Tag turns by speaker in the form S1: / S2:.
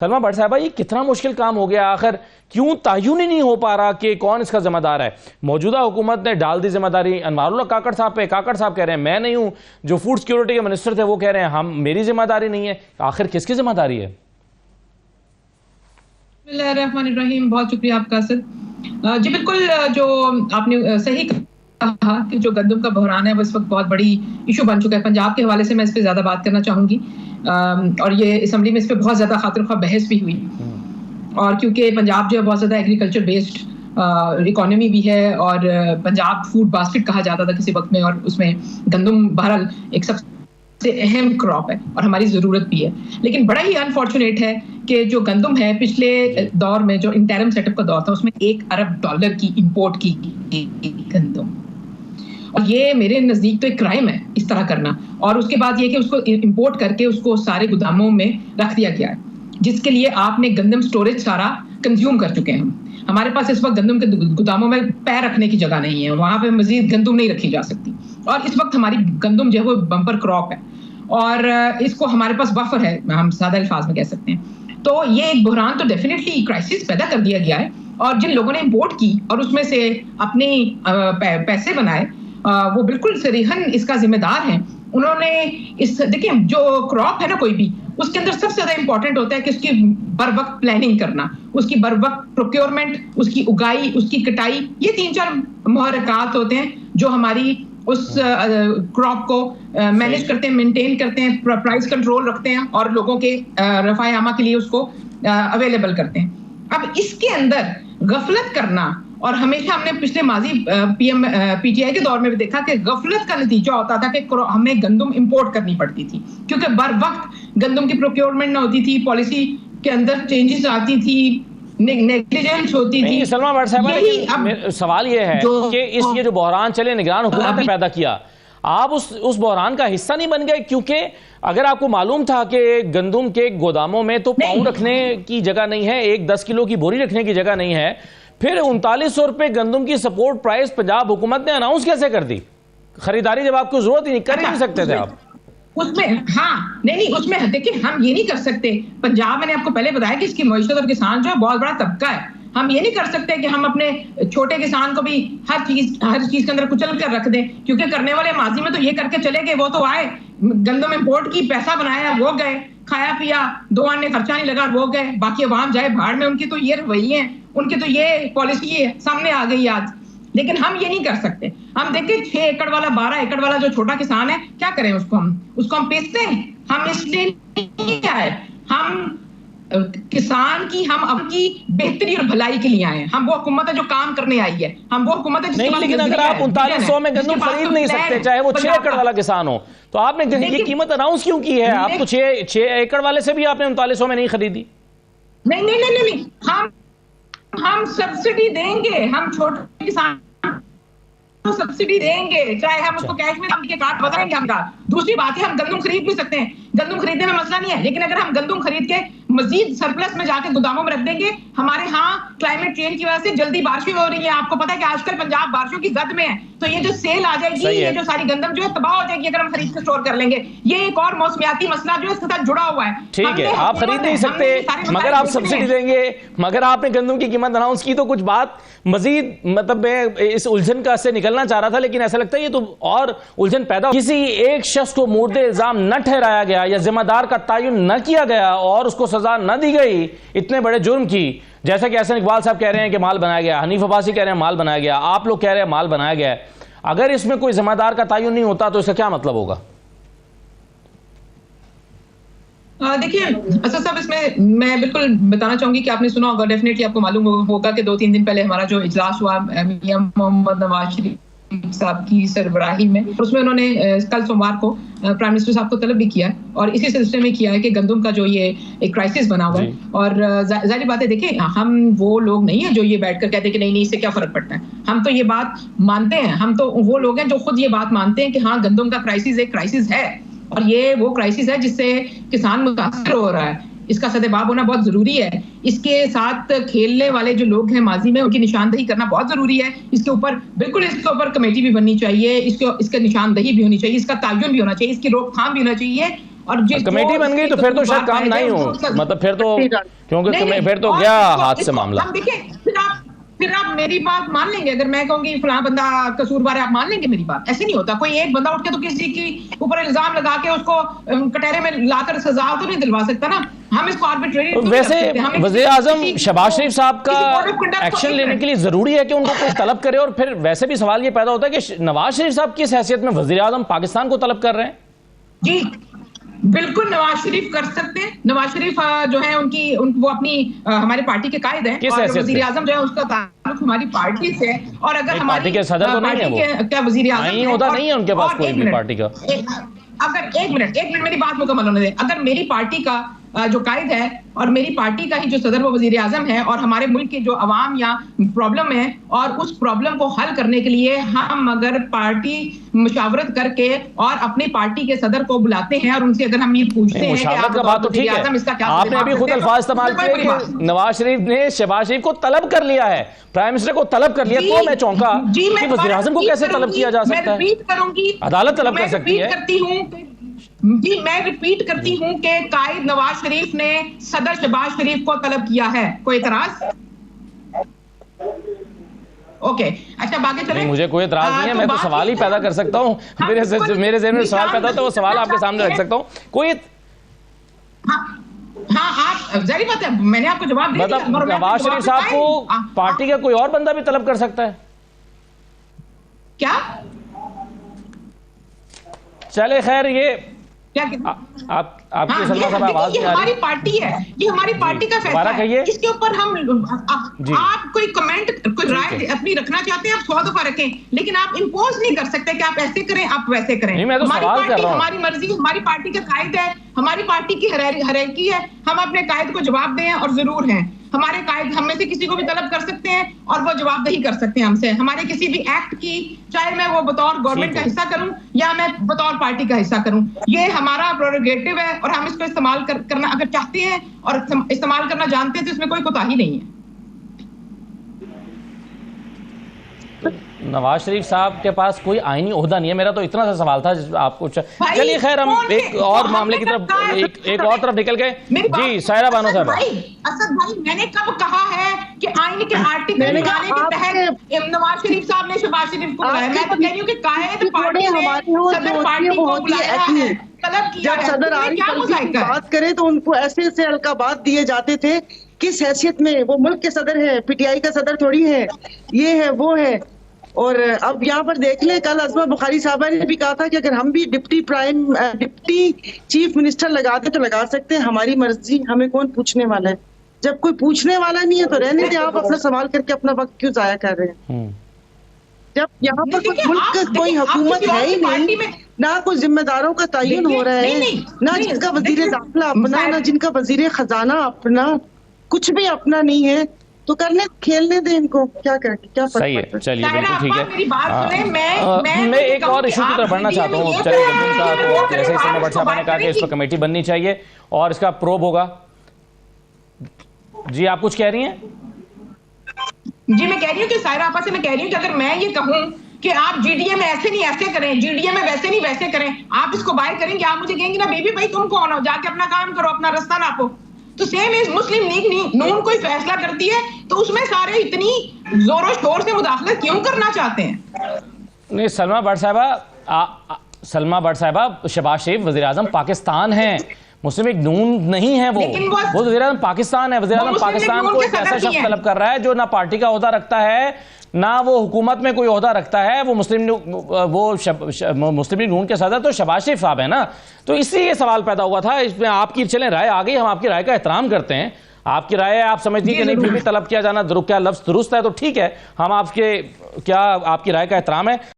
S1: सलमा भट्ट साहबा, ये कितना मुश्किल काम हो गया आखिर, क्यों तयन ही नहीं हो पा रहा कि कौन इसका जिम्मेदार है? मौजूदा हुकूमत ने डाल दी जिम्मेदारी अनवारुल्लाह काकड़ साहब पे। काकड़ साहब कह रहे हैं मैं नहीं हूं, जो फूड सिक्योरिटी के मिनिस्टर थे वो कह रहे हैं हम मेरी जिम्मेदारी नहीं है। आखिर किसकी जिम्मेदारी है?
S2: बिस्मिल्लाहिर्रहमानिर्रहीम, बहुत शुक्रिया आपका सर जी। बिल्कुल जो आपने सही कहा कि जो गंदम का बहरान है वो इस वक्त बहुत बड़ी इशू बन चुका है। पंजाब के हवाले से मैं इस पर ज्यादा बात करना चाहूंगी और ये असेंबली में इस पर बहुत ज्यादा खातिर ख्वाह बहस भी हुई। और क्योंकि पंजाब जो है बहुत ज्यादा एग्रीकल्चर बेस्ड इकोनॉमी भी है और पंजाब फूड बास्केट कहा जाता था किसी वक्त में, और उसमें गंदम बहरहाल एक सबसे अहम क्रॉप है और हमारी ज़रूरत भी है। लेकिन बड़ा ही अनफॉर्चुनेट है कि जो गंदम है पिछले दौर में जो इंटरम सेटअप का दौर था उसमें $1 अरब की इंपोर्ट की गंदम, और ये मेरे नज़दीक तो एक क्राइम है इस तरह करना। और उसके बाद ये कि उसको इंपोर्ट करके उसको सारे गोदामों में रख दिया गया है, जिसके लिए आपने गंदम स्टोरेज सारा कंज्यूम कर चुके हैं। हमारे पास इस वक्त गंदम के गोदामों में पैर रखने की जगह नहीं है, वहां पे मजीद गंदम नहीं रखी जा सकती। और इस वक्त हमारी गंदम जो है वो बम्पर क्रॉप है और इसको हमारे पास बफर है, हम सादा अल्फाज में कह सकते हैं। तो ये एक बहरान तो डेफिनेटली क्राइसिस पैदा कर दिया गया है, और जिन लोगों ने इंपोर्ट की और उसमें से अपने पैसे बनाए वो बिल्कुल सरीहन इसका जिम्मेदार है। उन्होंने इस देखिए जो क्रॉप है ना कोई भी, उसके अंदर सबसे ज्यादा इंपॉर्टेंट होता है कि उसकी बर वक्त प्लानिंग करना, उसकी बर वक्त प्रोक्योरमेंट, उसकी उगाई, उसकी कटाई। ये 3-4 मुहर्रिकात होते हैं जो हमारी उस क्रॉप को मैनेज करते हैं, मेंटेन करते हैं, प्राइस कंट्रोल रखते हैं और लोगों के रफ़ाए आमा के लिए उसको अवेलेबल करते हैं। अब इसके अंदर गफलत करना, और हमेशा हमने पिछले माजी पीटीआई के दौर में भी देखा कि गफलत का नतीजा होता था कि हमें गंदम इंपोर्ट करनी पड़ती थी क्योंकि बर वक्त गंदम की प्रोक्योरमेंट ना होती थी, पॉलिसी के अंदर चेंजेस आती थी, नेग्लिजेंस होती थी।
S1: सलमा भट्ट साहब, सवाल ये है कि ये जो बहरान चले निगरान हुकूमत ने पैदा किया, आप उस बहरान का हिस्सा नहीं बन गए? क्योंकि अगर आपको मालूम था कि गंदम के गोदामों में तो पाउंड रखने की जगह नहीं है, एक 10 किलो की बोरी रखने की जगह नहीं है, फिर 3900 रुपए गंदम की सपोर्ट प्राइस पंजाब हुकूमत ने अनाउंस कैसे कर दी? खरीदारी जब आपको जरूरत ही नहीं, कर ही नहीं सकते थे आप
S2: उसमें? हाँ नहीं, उसमें देखिए हम ये नहीं कर सकते। पंजाब, मैंने आपको पहले बताया कि इसकी मईशत और किसान जो है बहुत बड़ा तबका है। हम ये नहीं कर सकते कि हम अपने छोटे किसान को भी हर चीज के अंदर कुचल कर रख दें, क्योंकि करने वाले माजी में तो ये करके चले गए। वो तो आए, गंदम इंपोर्ट की, पैसा बनाया, वो गए, खाया पिया, 2 आने खर्चा नहीं लगा, वो गए, बाकी अवाम जाए भाड़ में। उनकी तो ये रवैये हैं, उनकी तो ये पॉलिसी है, सामने आ गई आज। लेकिन हम ये नहीं कर सकते। हम देखिए 6 एकड़ वाला, 12 एकड़ वाला जो छोटा किसान है, क्या करें उसको? हम बेचते हैं। हम इसलिए नहीं आए, हम किसान की, हम अपनी बेहतरी और भलाई के लिए आए हैं। हम वो हुकूमत है जो काम करने आई है, हम वो हुकूमत है
S1: नहीं। लेकिन अगर आप 3900 में गंदम खरीद नहीं सकते, चाहे वो 6 एकड़ वाला किसान हो, तो आपने ये कीमत अनाउंस क्यों की है? आप तो 6 एकड़ वाले से भी आपने 3900 में नहीं खरीदी।
S2: नहीं, हम सब्सिडी देंगे, हम छोटे किसान को सब्सिडी देंगे, चाहे हम उसको कैश में के कार्ड बताएंगे हम। दूसरी बात है, हम गंदम खरीद भी सकते हैं, गंदम खरीदने में मसला नहीं है। लेकिन अगर हम गंदम खरीद के मजीद सरप्लस में जाके गोदामों में रख देंगे, हमारे यहाँ क्लाइमेट चेंज की वजह से जल्दी बारिशें हो रही है। आपको पता है कि आजकल पंजाब बारिशों की जद में है, तो ये जो सेल आ जाएगी, ये जो सारी गंदम जो है तबाह हो जाएगी अगर हम खरीद के स्टोर कर लेंगे। ये एक और मौसमियाती मसला जो है इसके साथ जुड़ा हुआ है।
S1: ठीक है, आप खरीद नहीं सकते मगर आप सब्सिडी देंगे, मगर आपने गंदम की कीमत अनाउंस की। तो कुछ बात मजीद, मतलब मैं इस उलझन का से निकलना चाह रहा था, लेकिन ऐसा लगता है ये तो और उलझन पैदा। किसी एक शख्स को मुर्दे इल्जाम न ठहराया गया या जिम्मेदार का तयन न किया गया और उसको सजा न दी गई इतने बड़े जुर्म की, जैसा कि एहसन इकबाल साहब कह रहे हैं कि माल बनाया गया, हनीफ अब्बासी कह रहे हैं माल बनाया गया, आप लोग कह रहे हैं माल बनाया गया है। अगर इसमें कोई जिम्मेदार का तयन नहीं होता तो इसका क्या मतलब होगा?
S2: देखिए असद साहब, इसमें मैं बिल्कुल बताना चाहूंगी कि आपने सुना होगा, डेफिनेटली आपको मालूम होगा कि 2-3 दिन पहले हमारा जो इजलास हुआ मियां मोहम्मद नवाज शरीफ साहब की सरबराही में, उसमें उन्होंने कल सोमवार को प्राइम मिनिस्टर साहब को तलब भी किया और इसी सिलसिले में किया है कि गंदम का जो ये एक क्राइसिस बना हुआ है। और जाहिर बात है, देखिए हम वो लोग नहीं है जो ये बैठकर कहते हैं कि नहीं इससे क्या फर्क पड़ता है। हम तो ये बात मानते हैं, हम तो वो लोग हैं जो खुद ये बात मानते हैं कि हाँ, गंदम का क्राइसिस एक क्राइसिस है और ये वो क्राइसिस है जिससे किसान मुतासर हो रहा है। इसका सदेबाब होना बहुत जरूरी है। इसके साथ खेलने वाले जो लोग हैं माजी में, उनकी निशानदही करना बहुत जरूरी है। इसके ऊपर बिल्कुल, इसके ऊपर कमेटी भी बननी चाहिए, इसका निशानदही भी होनी चाहिए, इसका तयन भी होना चाहिए, इसकी रोकथाम भी होना चाहिए और
S1: कमेटी बन गई तो फिर तो शायद काम नहीं हो, मतलब फिर तो, क्योंकि फिर तो गया हाथ से मामला।
S2: देखिए फिर आप मेरी बात मान लेंगे, अगर मैं कहूंगी फलां बंदा कसूरवार है, आप मान लेंगे मेरी बात? ऐसे नहीं होता। कोई एक बंदा उठ के तो किसी के ऊपर इल्जाम लगा के उसको कटहरे में लाकर सजा तो नहीं दिलवा सकता ना। हम इसको आर्बिट्रेरी
S1: तो वैसे वज़ीर आज़म शहबाज शरीफ साहब का एक्शन लेने के लिए जरूरी है कि उनको कोई तलब करे, और फिर वैसे भी सवाल ये पैदा होता है कि नवाज शरीफ साहब किस हैसियत में वज़ीर आज़म पाकिस्तान को तलब कर रहे हैं?
S2: जी बिल्कुल, नवाज शरीफ कर सकते हैं। नवाज शरीफ जो है वो अपनी हमारी पार्टी के कायद हैं, और वजीर आजम जो है उसका ताल्लुक हमारी पार्टी से। और अगर हमारी
S1: पार्टी के सदर तो नहीं है वो,
S2: क्या वजीर आजम
S1: होता नहीं है उनके पास कोई भी पार्टी का।
S2: अगर एक मिनट मेरी बात मुकम्मल होने दें। अगर मेरी पार्टी का जो कायद है और मेरी पार्टी का ही जो सदर वो वजीर आजम है, और हमारे मुल्क की जो अवाम या प्रॉब्लम है, और उस प्रॉब्लम को हल करने के लिए हम अगर पार्टी मुशावरत करके और अपनी पार्टी के सदर को बुलाते हैं और उनसे अगर हम ये पूछते हैं
S1: मुशावरत का बात तो ठीक है, आपने अभी खुद अल्फाज इस्तेमाल किए कि नवाज शरीफ ने शहबाज शरीफ को तलब कर लिया है, प्राइम मिनिस्टर को तलब कर लिया, तो मैं चौंका कि वज़ीर आज़म को कैसे तलब किया जा सकता है? अदालत तलब कर सकती है।
S2: जी मैं रिपीट करती हूं कि कायद नवाज शरीफ ने सदर शहबाज शरीफ को तलब किया है। कोई एतराज? ओके, अच्छा बाकी चले।
S1: मुझे कोई एतराज नहीं है, मैं तो सवाल ही पैदा कर सकता हूँ, मेरे ज़हन में सवाल पैदा होता है, वो सवाल आपके सामने रख सकता हूँ। कोई
S2: हाँ आप जाहिर बात है, मैंने आपको जवाब दे दिया।
S1: मतलब नवाज शरीफ साहब को पार्टी का कोई और बंदा भी तलब कर सकता है
S2: क्या?
S1: चले खैर, ये
S2: आपकी सलमा साहब आवाज नहीं आ रही। हमारी पार्टी है, ये हमारी पार्टी का फैसला है, इसके ऊपर हम आप कोई कमेंट कोई राय अपनी रखना चाहते हैं आप 100 दफा रखें, लेकिन आप इंपोज नहीं कर सकते कि आप ऐसे करें आप वैसे करें। हमारी पार्टी हमारी मर्जी, हमारी पार्टी का कायद है, हमारी पार्टी की हायरार्की है, हम अपने कायद को जवाब दें और जरूर हैं। हमारे कायद हम में से किसी को भी तलब कर सकते हैं और वो जवाबदेही कर सकते हैं हमसे, हमारे किसी भी एक्ट की, चाहे मैं वो बतौर गवर्नमेंट का हिस्सा करूं या मैं बतौर पार्टी का हिस्सा करूं। ये हमारा प्रोरोगेटिव है और हम इसको इस्तेमाल करना अगर चाहते हैं और इस्तेमाल करना जानते हैं तो इसमें कोई कोताही नहीं है।
S1: नवाज शरीफ साहब के पास कोई आईनी ओहदा नहीं है, मेरा तो इतना सा सवाल था आपको। चलिए खैर, हम एक और मामले की तरफ एक और तरफ निकल गए। जी सायरा बानो साहब।
S2: असद भाई, मैंने कब कहा है कि आईन के आर्टिकल निकालने के तहत नवाज शरीफ साहब ने शहबाज शरीफ को बुलाया? मैं तो कह रही हूँ कि कायद पार्टी ने सदर पार्टी को बुलाया है, तलब किया है।
S3: सदर आरिफ बात करें तो उनको ऐसे ऐसे अलकाबात दिए जाते थे, किस हैसियत में? वो मुल्क के सदर है, पीटीआई का सदर थोड़ी है, ये है वो है। और अब यहाँ पर देख ले, कल अज़मा बुखारी साहबा ने भी कहा था कि अगर हम भी डिप्टी चीफ मिनिस्टर लगाते तो लगा सकते हैं, हमारी मर्जी, हमें कौन पूछने वाला है? जब कोई पूछने वाला नहीं है तो रहने दे, आप अपना सवाल करके अपना वक्त क्यों जाया कर रहे हैं? जब यहाँ पर मुल्क का कोई हुकूमत है ही नहीं, ना कोई जिम्मेदारों का तयन हो रहा है, ना जिनका वजीर दाखिला अपना, ना जिनका वजीर खजाना अपना, कुछ भी अपना नहीं है, तो करने खेलने दे इनको, क्या करके क्या
S1: सही है। चलिए बिल्कुल ठीक है।
S2: मेरी बात सुने,
S1: मैं एक और इशू की तरफ बढ़ना चाहता हूँ। चलिए तो जैसे सलमा भट्ट साहब ने कहा कि इस पर कमेटी बननी चाहिए और इसका प्रोब होगा। जी आप कुछ कह रही हैं?
S2: जी मैं कह रही हूँ कि सायरा आपा से मैं कह रही हूँ कि अगर मैं ये कहूँ कि आप जीडीए में ऐसे नहीं ऐसे करें, जीडीए में वैसे नहीं वैसे करें, आप इसको बाय करेंगे, आप मुझे कहेंगे ना बेबी भाई तुम कौन हो, जाके अपना काम करो, अपना रास्ता नापो। तो सेम इज मुस्लिम लीग नून कोई फैसला करती है तो उसमें सारे इतनी जोरों शोर से मुदाखलत क्यों करना चाहते हैं?
S1: नहीं सलमा भट्ट साहबा, शहबाज शरीफ वज़ीर आज़म पाकिस्तान है, मुस्लिम लीग नून नहीं है। वो वज़ीर आज़म पाकिस्तान है। वज़ीर आज़म पाकिस्तान को एक ऐसा शख्स तलब कर रहा है जो ना पार्टी का ओहदा रखता है, ना वो हुकूमत में कोई ओहदा रखता है। वो मुस्लिम लीग नून के सदर तो शहबाज शरीफ साहब है ना। तो इससे ये सवाल पैदा हुआ था। इसमें आपकी चलें राय आ गई, हम आपकी राय का एहतराम करते हैं। आपकी राय है, आप समझती कि नहीं फिर भी तलब किया जाना क्या लफ्ज़ दुरुस्त है, तो ठीक है, हम आपके क्या आपकी राय का एहतराम है।